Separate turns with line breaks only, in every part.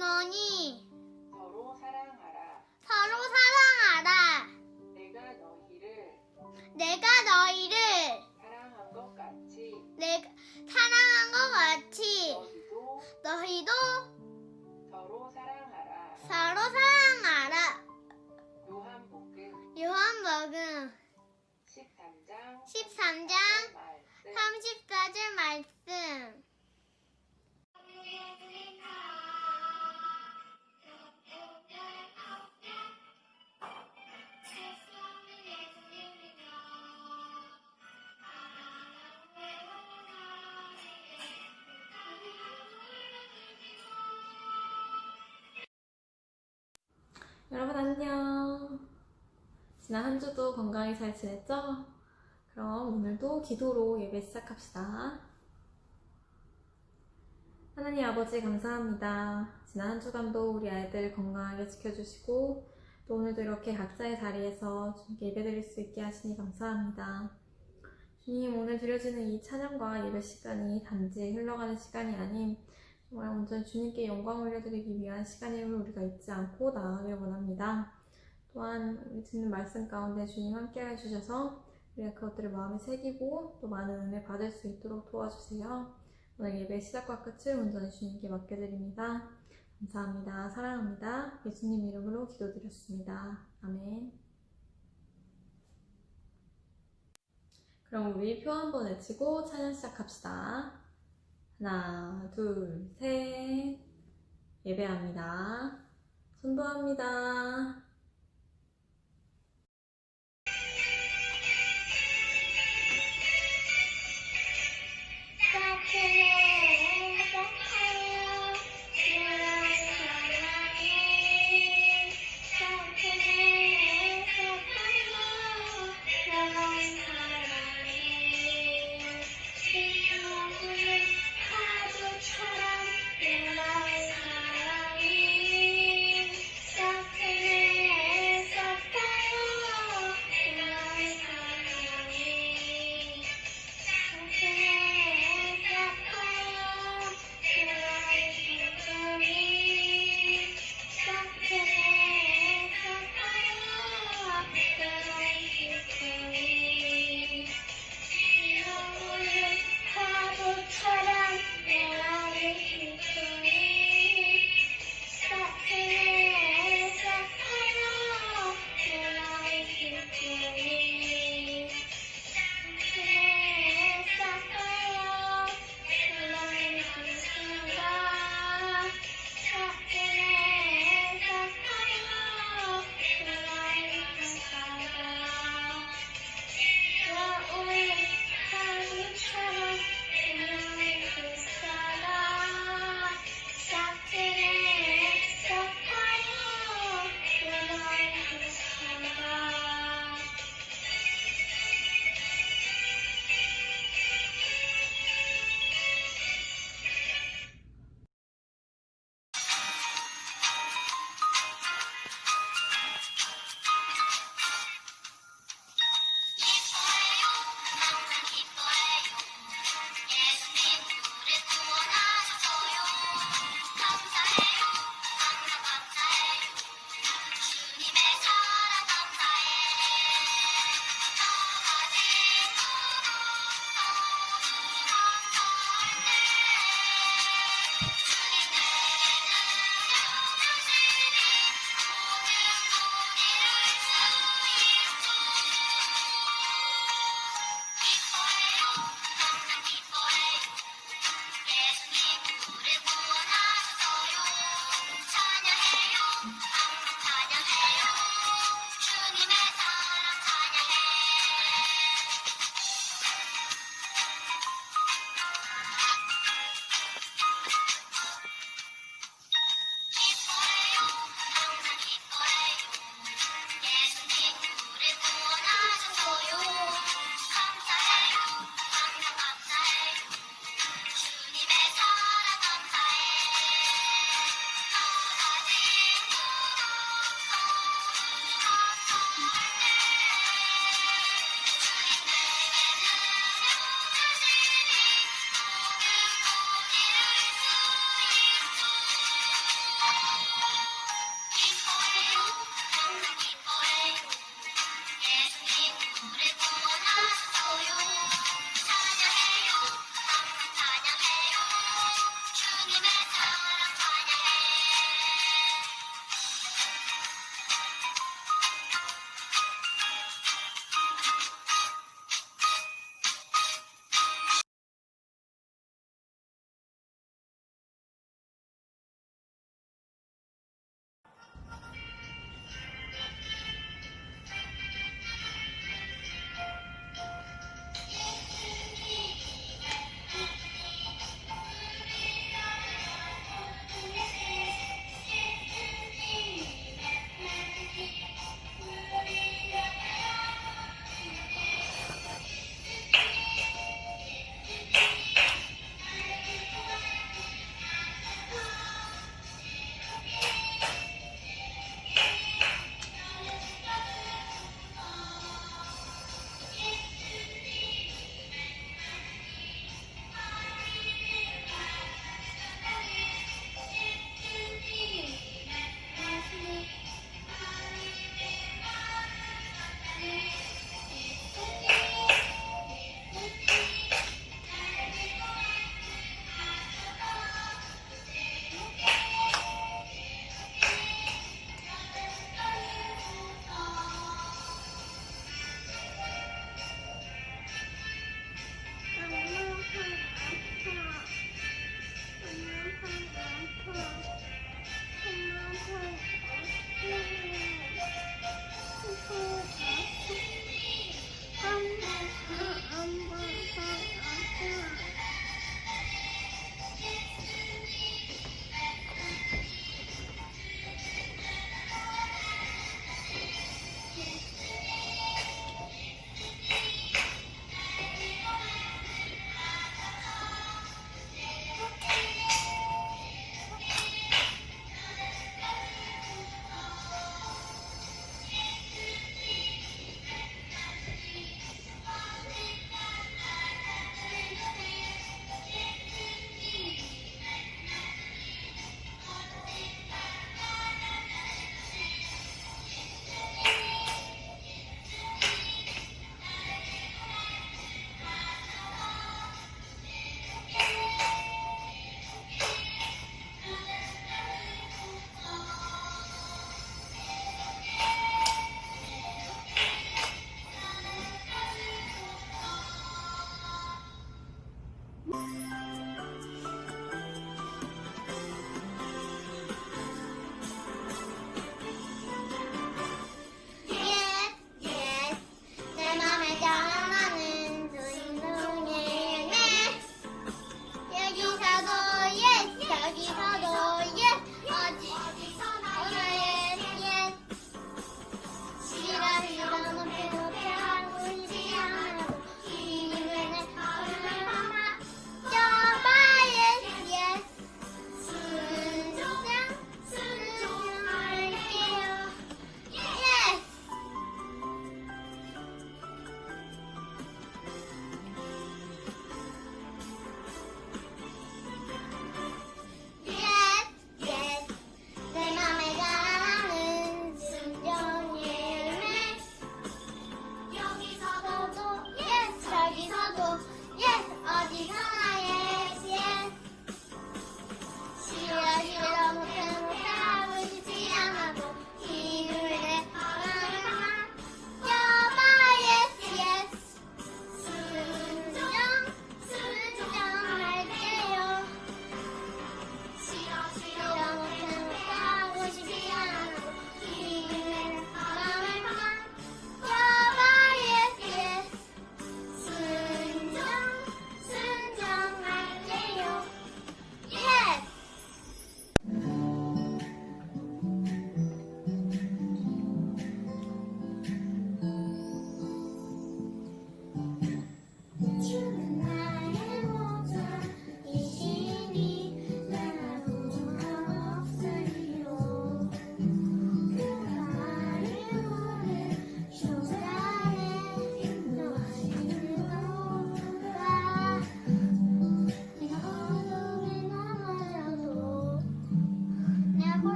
너희
서로 사랑하라.
서로 사랑하라.
내가
내가
너희를
너희를
사랑한 것 같이
내가 사랑한 것 같이
너희도
너희도
서로 사랑하라.
서로 사랑하라. 요한복음 13장 34절 말씀.
여러분 안녕. 지난 한 주도 건강히 잘 지냈죠? 그럼 오늘도 기도로 예배 시작합시다. 하나님 아버지 감사합니다. 지난 한 주간도 우리 아이들 건강하게 지켜주시고 또 오늘도 이렇게 각자의 자리에서 주님께 예배드릴 수 있게 하시니 감사합니다. 주님, 오늘 드려지는 이 찬양과 예배 시간이 단지 흘러가는 시간이 아닌 정말 온전히 주님께 영광 올려드리기 위한 시간임을 우리가 잊지 않고 나아가길 원합니다. 또한 우리 듣는 말씀 가운데 주님 함께해 주셔서 우리가 그것들을 마음에 새기고 또 많은 은혜 받을 수 있도록 도와주세요. 오늘 예배 시작과 끝을 온전히 주님께 맡겨드립니다. 감사합니다. 사랑합니다. 예수님 이름으로 기도드렸습니다. 아멘. 그럼 우리 표 한번 외치고 찬양 시작합시다. 하나, 둘, 셋. 예배합니다. 선도합니다.
파도처럼 내 마음 사랑이 따뜻해.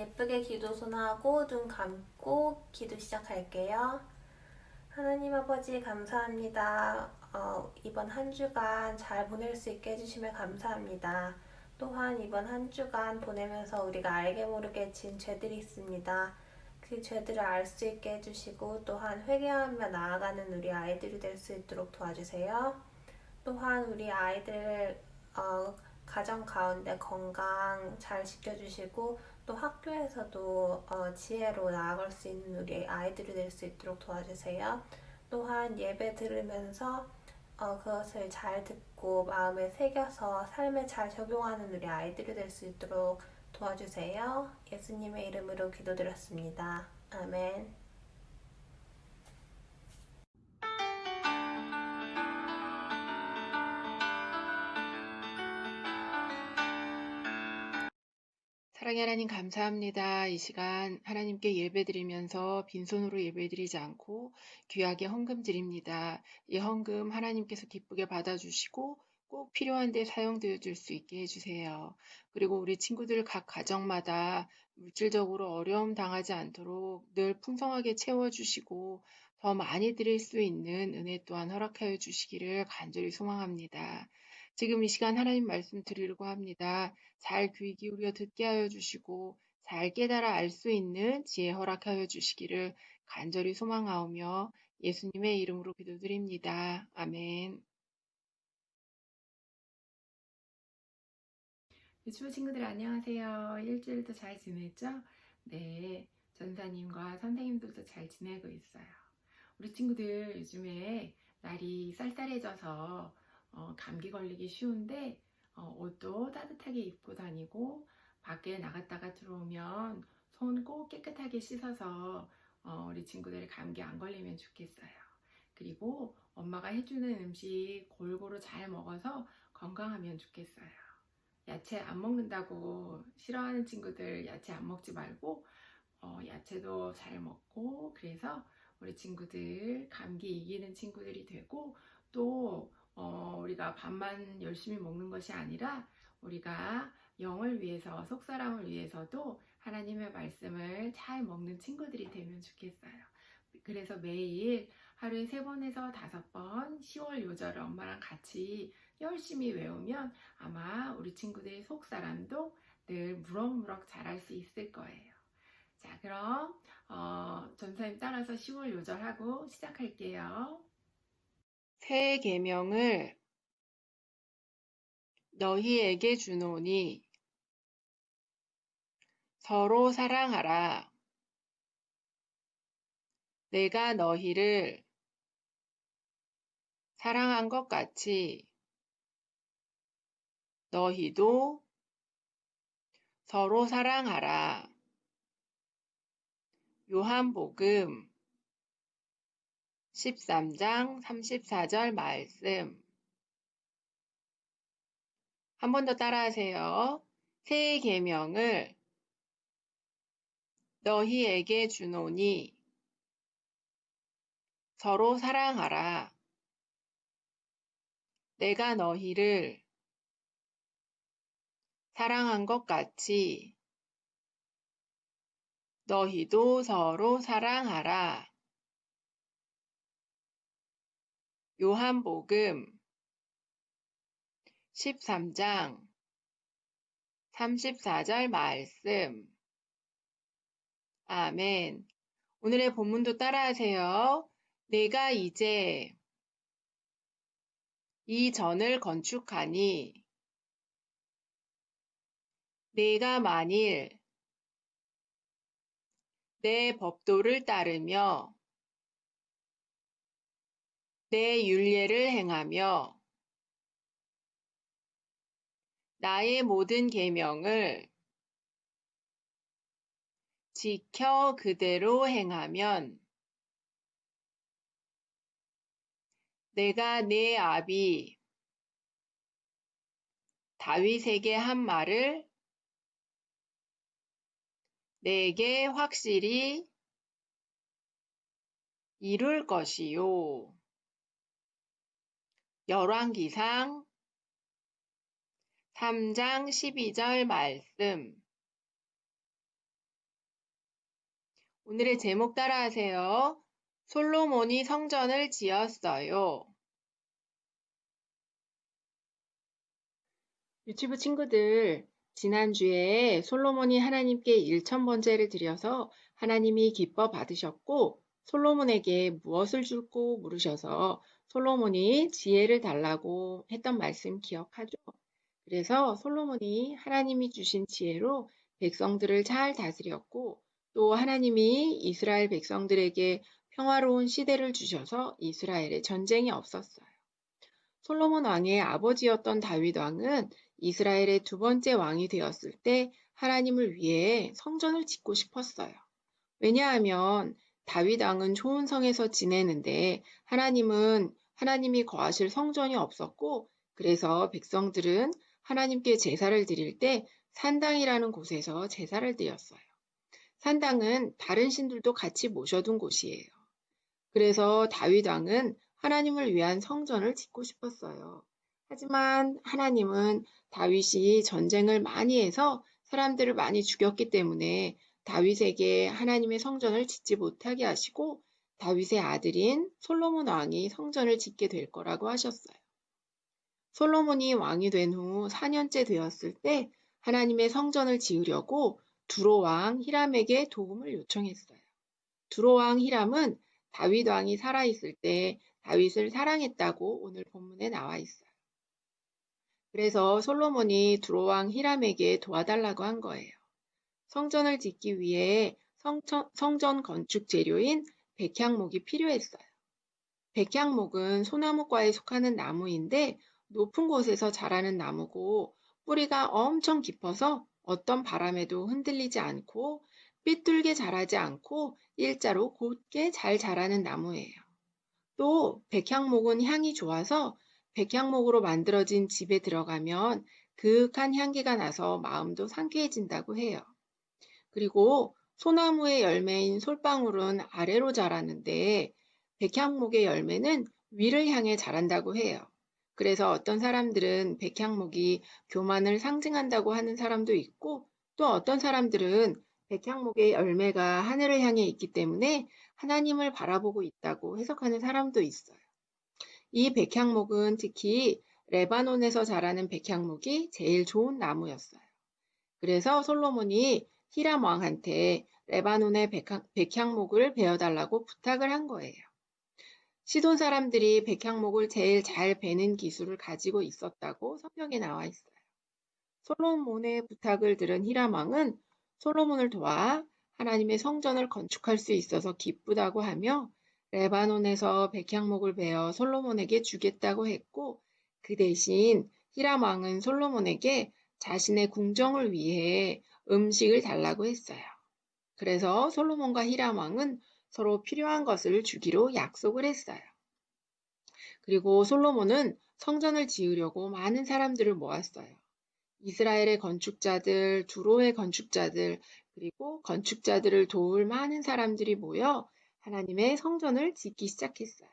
예쁘게 기도 손하고 눈 감고 기도 시작할게요. 하나님 아버지 감사합니다. 이번 한 주간 잘 보낼 수 있게 해주시면 감사합니다. 또한 이번 한 주간 보내면서 우리가 알게 모르게 지은 죄들이 있습니다. 그 죄들을 알 수 있게 해주시고 또한 회개하며 나아가는 우리 아이들이 될 수 있도록 도와주세요. 또한 우리 아이들 가정 가운데 건강 잘 지켜주시고 또 학교에서도 지혜로 나아갈 수 있는 우리 아이들이 될 수 있도록 도와주세요. 또한 예배 들으면서 그것을 잘 듣고 마음에 새겨서 삶에 잘 적용하는 우리 아이들이 될 수 있도록 도와주세요. 예수님의 이름으로 기도드렸습니다. 아멘.
사랑의 하나님 감사합니다. 이 시간 하나님께 예배드리면서 빈손으로 예배드리지 않고 귀하게 헌금 드립니다. 이 헌금 하나님께서 기쁘게 받아주시고 꼭 필요한 데 사용되어 줄 수 있게 해주세요. 그리고 우리 친구들 각 가정마다 물질적으로 어려움 당하지 않도록 늘 풍성하게 채워주시고 더 많이 드릴 수 있는 은혜 또한 허락하여 주시기를 간절히 소망합니다. 지금 이 시간 하나님 말씀 드리려고 합니다. 잘 귀 기울여 듣게 하여 주시고 잘 깨달아 알 수 있는 지혜 허락하여 주시기를 간절히 소망하오며 예수님의 이름으로 기도드립니다. 아멘.
유튜브 친구들 안녕하세요. 일주일도 잘 지냈죠? 네, 전사님과 선생님들도 잘 지내고 있어요. 우리 친구들 요즘에 날이 쌀쌀해져서 감기 걸리기 쉬운데 옷도 따뜻하게 입고 다니고 밖에 나갔다가 들어오면 손 꼭 깨끗하게 씻어서 우리 친구들 감기 안 걸리면 좋겠어요. 그리고 엄마가 해주는 음식 골고루 잘 먹어서 건강하면 좋겠어요. 야채 안 먹는다고 싫어하는 친구들 야채 안 먹지 말고 야채도 잘 먹고 그래서 우리 친구들 감기 이기는 친구들이 되고 또 우리가 밥만 열심히 먹는 것이 아니라 우리가 영을 위해서 속사람을 위해서도 하나님의 말씀을 잘 먹는 친구들이 되면 좋겠어요. 그래서 매일 하루에 3번에서 5번 10월 요절을 엄마랑 같이 열심히 외우면 아마 우리 친구들의 속사람도 늘 무럭무럭 잘할 수 있을 거예요. 자, 그럼 전사님 따라서 10월 요절하고 시작할게요.
새 계명을 너희에게 주노니 서로 사랑하라. 내가 너희를 사랑한 것 같이 너희도 서로 사랑하라. 요한복음 13장 34절 말씀. 한 번 더 따라하세요. 새 계명을 너희에게 주노니 서로 사랑하라. 내가 너희를 사랑한 것 같이 너희도 서로 사랑하라. 요한복음 13장 34절 말씀. 아멘. 오늘의 본문도 따라하세요. 내가 이제 이 전을 건축하니 내가 만일 내 법도를 따르며 내 율례를 행하며 나의 모든 계명을 지켜 그대로 행하면 내가 내 아비 다윗에게 한 말을 내게 확실히 이룰 것이요. 열왕기상 3장 12절 말씀. 오늘의 제목 따라하세요. 솔로몬이 성전을 지었어요. 유치부 친구들, 지난주에 솔로몬이 하나님께 1000번제를 드려서 하나님이 기뻐 받으셨고 솔로몬에게 무엇을 줄고 물으셔서 솔로몬이 지혜를 달라고 했던 말씀 기억하죠? 그래서 솔로몬이 하나님이 주신 지혜로 백성들을 잘 다스렸고 또 하나님이 이스라엘 백성들에게 평화로운 시대를 주셔서 이스라엘에 전쟁이 없었어요. 솔로몬 왕의 아버지였던 다윗 왕은 이스라엘의 두 번째 왕이 되었을 때 하나님을 위해 성전을 짓고 싶었어요. 왜냐하면 다윗 왕은 좋은 성에서 지내는데 하나님이 거하실 성전이 없었고 그래서 백성들은 하나님께 제사를 드릴 때 산당이라는 곳에서 제사를 드렸어요. 산당은 다른 신들도 같이 모셔둔 곳이에요. 그래서 다윗 왕은 하나님을 위한 성전을 짓고 싶었어요. 하지만 하나님은 다윗이 전쟁을 많이 해서 사람들을 많이 죽였기 때문에 다윗에게 하나님의 성전을 짓지 못하게 하시고 다윗의 아들인 솔로몬 왕이 성전을 짓게 될 거라고 하셨어요. 솔로몬이 왕이 된 후 4년째 되었을 때 하나님의 성전을 지으려고 두로 왕 히람에게 도움을 요청했어요. 두로 왕 히람은 다윗 왕이 살아있을 때 다윗을 사랑했다고 오늘 본문에 나와 있어요. 그래서 솔로몬이 두로 왕 히람에게 도와달라고 한 거예요. 성전을 짓기 위해 성전 건축 재료인 백향목이 필요했어요. 백향목은 소나무과에 속하는 나무인데 높은 곳에서 자라는 나무고 뿌리가 엄청 깊어서 어떤 바람에도 흔들리지 않고 삐뚤게 자라지 않고 일자로 곧게 잘 자라는 나무예요. 또 백향목은 향이 좋아서 백향목으로 만들어진 집에 들어가면 그윽한 향기가 나서 마음도 상쾌해진다고 해요. 그리고 소나무의 열매인 솔방울은 아래로 자라는데 백향목의 열매는 위를 향해 자란다고 해요. 그래서 어떤 사람들은 백향목이 교만을 상징한다고 하는 사람도 있고 또 어떤 사람들은 백향목의 열매가 하늘을 향해 있기 때문에 하나님을 바라보고 있다고 해석하는 사람도 있어요. 이 백향목은 특히 레바논에서 자라는 백향목이 제일 좋은 나무였어요. 그래서 솔로몬이 히람 왕한테 레바논의 백향목을 베어달라고 부탁을 한 거예요. 시돈 사람들이 백향목을 제일 잘 베는 기술을 가지고 있었다고 성경에 나와 있어요. 솔로몬의 부탁을 들은 히람 왕은 솔로몬을 도와 하나님의 성전을 건축할 수 있어서 기쁘다고 하며 레바논에서 백향목을 베어 솔로몬에게 주겠다고 했고 그 대신 히람 왕은 솔로몬에게 자신의 궁정을 위해 음식을 달라고 했어요. 그래서 솔로몬과 히람 왕은 서로 필요한 것을 주기로 약속을 했어요. 그리고 솔로몬은 성전을 지으려고 많은 사람들을 모았어요. 이스라엘의 건축자들, 두로의 건축자들, 그리고 건축자들을 도울 많은 사람들이 모여 하나님의 성전을 짓기 시작했어요.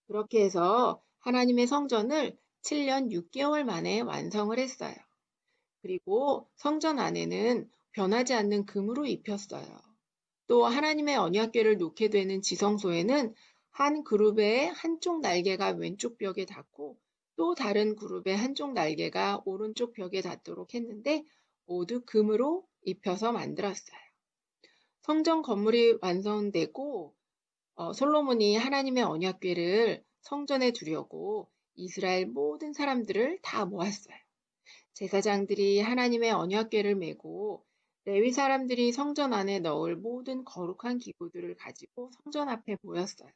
그렇게 해서 하나님의 성전을 7년 6개월 만에 완성을 했어요. 그리고 성전 안에는 변하지 않는 금으로 입혔어요. 또 하나님의 언약궤를 놓게 되는 지성소에는 한 그룹의 한쪽 날개가 왼쪽 벽에 닿고 또 다른 그룹의 한쪽 날개가 오른쪽 벽에 닿도록 했는데 모두 금으로 입혀서 만들었어요. 성전 건물이 완성되고 솔로몬이 하나님의 언약궤를 성전에 두려고 이스라엘 모든 사람들을 다 모았어요. 제사장들이 하나님의 언약궤를 메고 레위 사람들이 성전 안에 넣을 모든 거룩한 기구들을 가지고 성전 앞에 모였어요.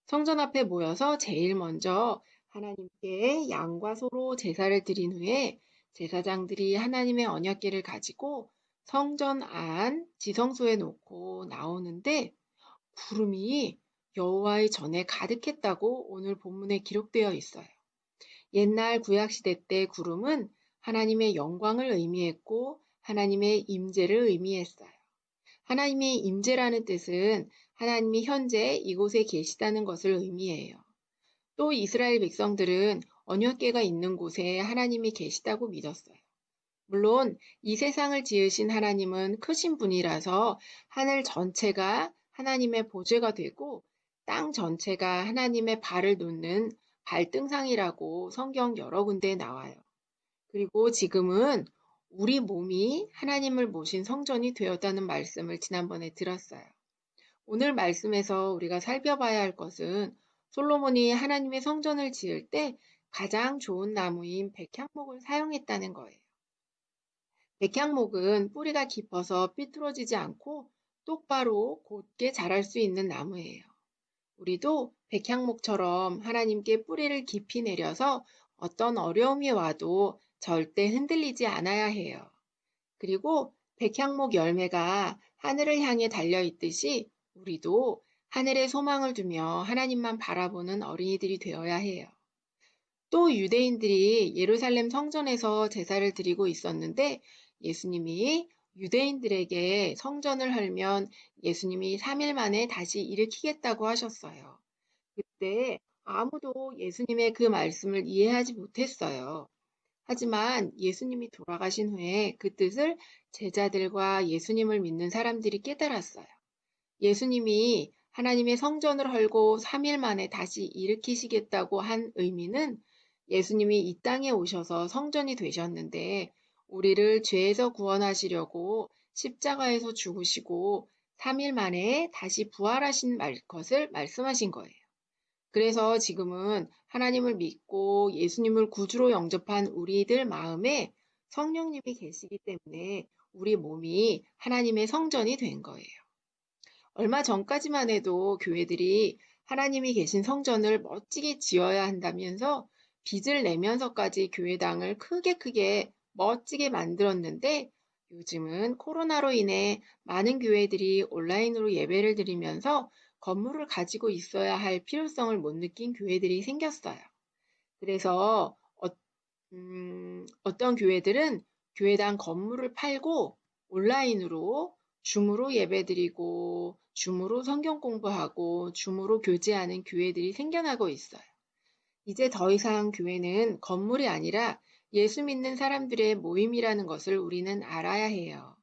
성전 앞에 모여서 제일 먼저 하나님께 양과 소로 제사를 드린 후에 제사장들이 하나님의 언약궤를 가지고 성전 안 지성소에 놓고 나오는데 구름이 여호와의 전에 가득했다고 오늘 본문에 기록되어 있어요. 옛날 구약시대 때 구름은 하나님의 영광을 의미했고 하나님의 임재를 의미했어요. 하나님의 임재라는 뜻은 하나님이 현재 이곳에 계시다는 것을 의미해요. 또 이스라엘 백성들은 언약궤가 있는 곳에 하나님이 계시다고 믿었어요. 물론 이 세상을 지으신 하나님은 크신 분이라서 하늘 전체가 하나님의 보좌가 되고 땅 전체가 하나님의 발을 놓는 발등상이라고 성경 여러 군데에 나와요. 그리고 지금은 우리 몸이 하나님을 모신 성전이 되었다는 말씀을 지난번에 들었어요. 오늘 말씀에서 우리가 살펴봐야 할 것은 솔로몬이 하나님의 성전을 지을 때 가장 좋은 나무인 백향목을 사용했다는 거예요. 백향목은 뿌리가 깊어서 삐뚤어지지 않고 똑바로 곧게 자랄 수 있는 나무예요. 우리도 백향목처럼 하나님께 뿌리를 깊이 내려서 어떤 어려움이 와도 절대 흔들리지 않아야 해요. 그리고 백향목 열매가 하늘을 향해 달려 있듯이 우리도 하늘에 소망을 두며 하나님만 바라보는 어린이들이 되어야 해요. 또 유대인들이 예루살렘 성전에서 제사를 드리고 있었는데 예수님이 유대인들에게 성전을 헐면 예수님이 3일 만에 다시 일으키겠다고 하셨어요. 그때 아무도 예수님의 그 말씀을 이해하지 못했어요. 하지만 예수님이 돌아가신 후에 그 뜻을 제자들과 예수님을 믿는 사람들이 깨달았어요. 예수님이 하나님의 성전을 헐고 3일 만에 다시 일으키시겠다고 한 의미는 예수님이 이 땅에 오셔서 성전이 되셨는데 우리를 죄에서 구원하시려고 십자가에서 죽으시고 3일 만에 다시 부활하신 것을 말씀하신 거예요. 그래서 지금은 하나님을 믿고 예수님을 구주로 영접한 우리들 마음에 성령님이 계시기 때문에 우리 몸이 하나님의 성전이 된 거예요. 얼마 전까지만 해도 교회들이 하나님이 계신 성전을 멋지게 지어야 한다면서 빚을 내면서까지 교회당을 크게 멋지게 만들었는데 요즘은 코로나로 인해 많은 교회들이 온라인으로 예배를 드리면서 건물을 가지고 있어야 할 필요성을 못 느낀 교회들이 생겼어요. 그래서 어떤 교회들은 교회당 건물을 팔고 온라인으로 줌으로 예배드리고 줌으로 성경 공부하고 줌으로 교제하는 교회들이 생겨나고 있어요. 이제 더 이상 교회는 건물이 아니라 예수 믿는 사람들의 모임이라는 것을 우리는 알아야 해요.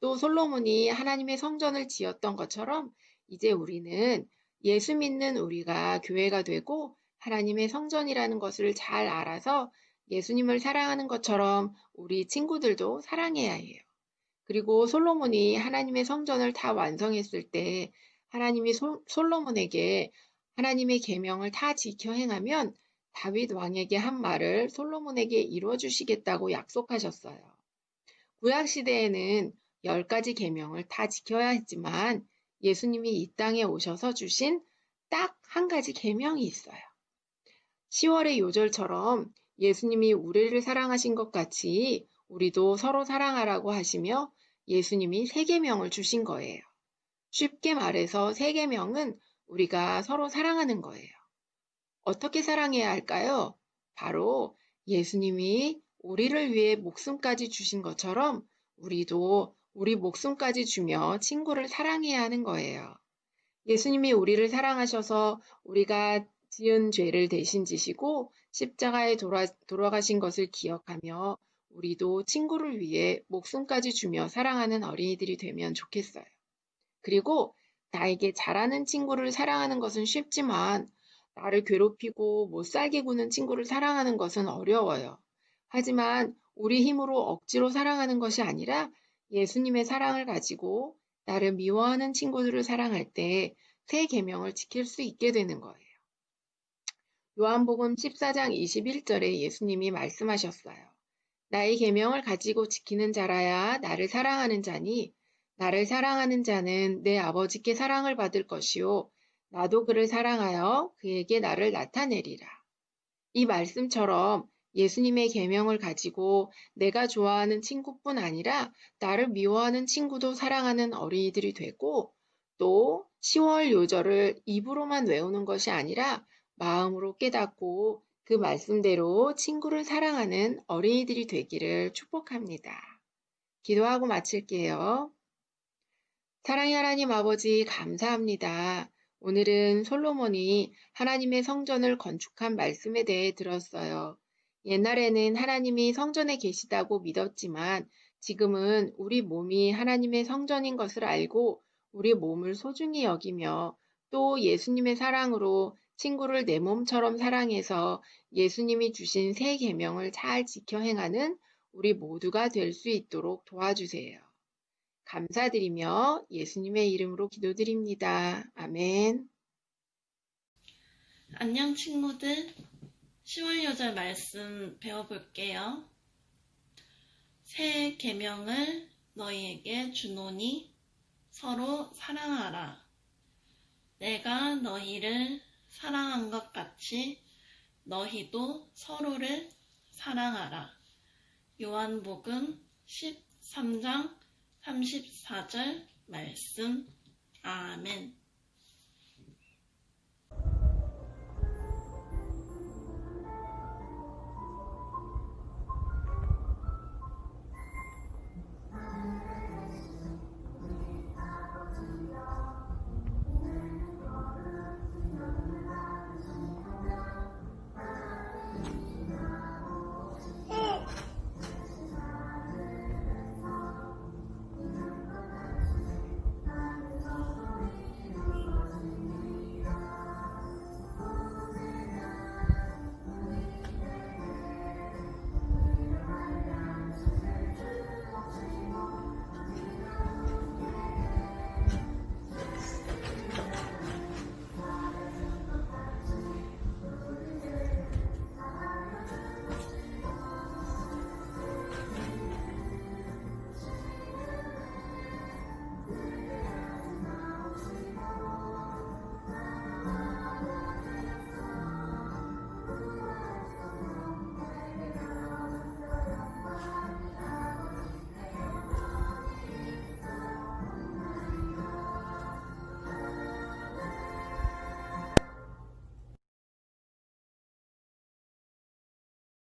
또 솔로몬이 하나님의 성전을 지었던 것처럼 이제 우리는 예수 믿는 우리가 교회가 되고 하나님의 성전이라는 것을 잘 알아서 예수님을 사랑하는 것처럼 우리 친구들도 사랑해야 해요. 그리고 솔로몬이 하나님의 성전을 다 완성했을 때 하나님이 솔로몬에게 하나님의 계명을 다 지켜 행하면 다윗 왕에게 한 말을 솔로몬에게 이루어 주시겠다고 약속하셨어요. 구약 시대에는 10가지 계명을 다 지켜야 했지만 예수님이 이 땅에 오셔서 주신 딱 한 가지 계명이 있어요. 10월의 요절처럼 예수님이 우리를 사랑하신 것 같이 우리도 서로 사랑하라고 하시며 예수님이 3계명을 주신 거예요. 쉽게 말해서 3계명은 우리가 서로 사랑하는 거예요. 어떻게 사랑해야 할까요? 바로 예수님이 우리를 위해 목숨까지 주신 것처럼 우리도 우리 목숨까지 주며 친구를 사랑해야 하는 거예요. 예수님이 우리를 사랑하셔서 우리가 지은 죄를 대신 지시고 십자가에 돌아가신 것을 기억하며 우리도 친구를 위해 목숨까지 주며 사랑하는 어린이들이 되면 좋겠어요. 그리고 나에게 잘하는 친구를 사랑하는 것은 쉽지만 나를 괴롭히고 못 살게 구는 친구를 사랑하는 것은 어려워요. 하지만 우리 힘으로 억지로 사랑하는 것이 아니라 예수님의 사랑을 가지고 나를 미워하는 친구들을 사랑할 때 3계명을 지킬 수 있게 되는 거예요. 요한복음 14장 21절에 예수님이 말씀하셨어요. 나의 계명을 가지고 지키는 자라야 나를 사랑하는 자니 나를 사랑하는 자는 내 아버지께 사랑을 받을 것이요 나도 그를 사랑하여 그에게 나를 나타내리라. 이 말씀처럼 예수님의 계명을 가지고 내가 좋아하는 친구뿐 아니라 나를 미워하는 친구도 사랑하는 어린이들이 되고 또 10월 요절을 입으로만 외우는 것이 아니라 마음으로 깨닫고 그 말씀대로 친구를 사랑하는 어린이들이 되기를 축복합니다. 기도하고 마칠게요. 사랑의 하나님 아버지 감사합니다. 오늘은 솔로몬이 하나님의 성전을 건축한 말씀에 대해 들었어요. 옛날에는 하나님이 성전에 계시다고 믿었지만 지금은 우리 몸이 하나님의 성전인 것을 알고 우리 몸을 소중히 여기며 또 예수님의 사랑으로 친구를 내 몸처럼 사랑해서 예수님이 주신 새 계명을 잘 지켜 행하는 우리 모두가 될 수 있도록 도와주세요. 감사드리며 예수님의 이름으로 기도드립니다. 아멘.
안녕 친구들. 10월 요절 말씀 배워볼게요. 새 계명을 너희에게 주노니 서로 사랑하라. 내가 너희를 사랑한 것 같이 너희도 서로를 사랑하라. 요한복음 13장 34절 말씀. 아멘.